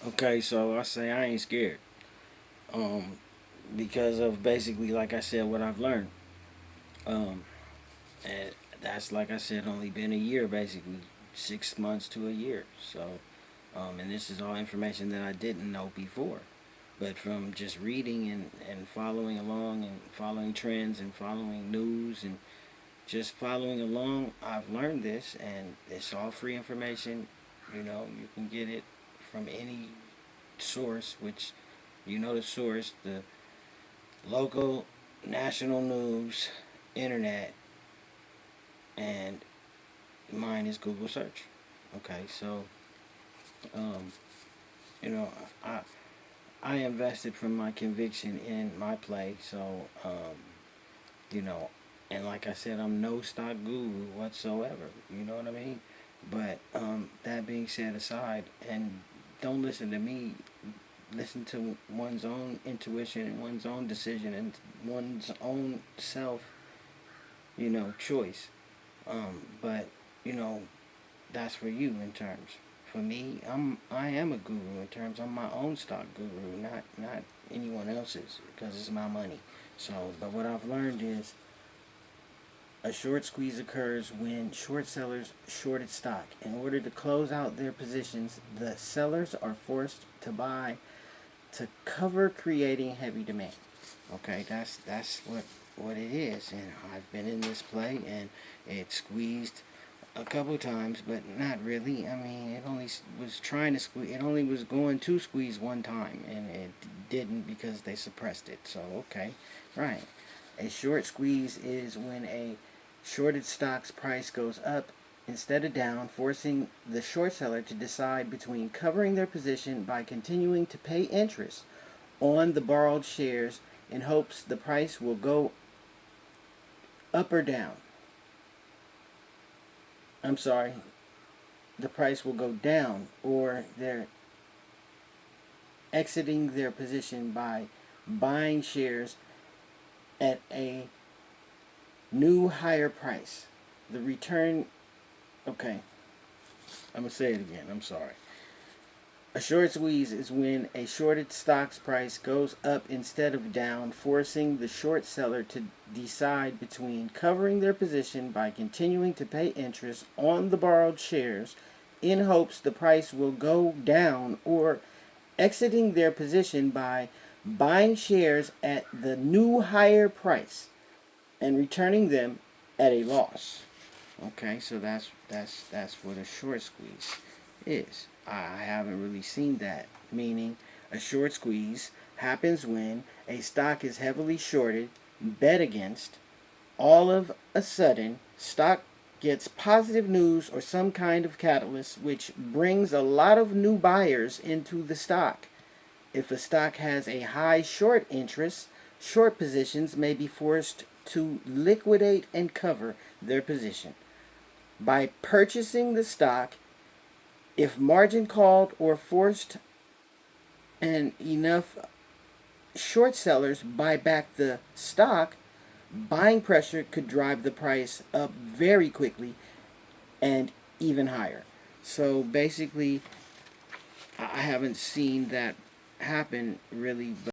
Okay, so I say I ain't scared. Um, because of basically, like I said, what I've learned. Um, and that's like I said, only been a year, basically 6 months to a year. So, and this is all information that I didn't know before. But from just reading and following along and following trends and following news and just following along, I've learned this, and it's all free information. You can get it from any source, which the source, the local, national news, internet, and mine is Google search. Okay, so um, you know, I I invested from my conviction in my play, so you know, and like I said, I'm no stock guru whatsoever. You know what I mean? But that being said aside, and don't listen to me. Listen to one's own intuition and one's own decision and one's own self, choice. But you know, that's for you in terms. For me, I am a guru in terms. I'm my own stock guru, not anyone else's, because it's my money. So, but what I've learned is a short squeeze occurs when short sellers shorted stock. In order to close out their positions, the sellers are forced to buy to cover creating heavy demand. Okay, that's what it is, and I've been in this play, and it squeezed a couple times, but not really. I mean, it only was trying to squeeze. It only was going to squeeze one time, and it didn't because they suppressed it. So okay, right. A short squeeze is when a shorted stock's price goes up instead of down, forcing the short seller to decide between covering their position by continuing to pay interest on the borrowed shares in hopes the price will go up or down. I'm sorry, the price will go down, or they're exiting their position by buying shares at a new higher price. The return, okay, I'm going to say it again. I'm sorry. A short squeeze is when a shorted stock's price goes up instead of down, forcing the short seller to decide between covering their position by continuing to pay interest on the borrowed shares in hopes the price will go down, or exiting their position by buying shares at the new higher price and returning them at a loss. Okay, so that's what a short squeeze is. I haven't really seen that. Meaning, a short squeeze happens when a stock is heavily shorted, bet against. All of a sudden, stock gets positive news or some kind of catalyst, which brings a lot of new buyers into the stock. If a stock has a high short interest, short positions may be forced to liquidate and cover their position. By purchasing the stock, if margin called or forced, and enough short sellers buy back the stock, buying pressure could drive the price up very quickly and even higher. So basically, I haven't seen that happen really,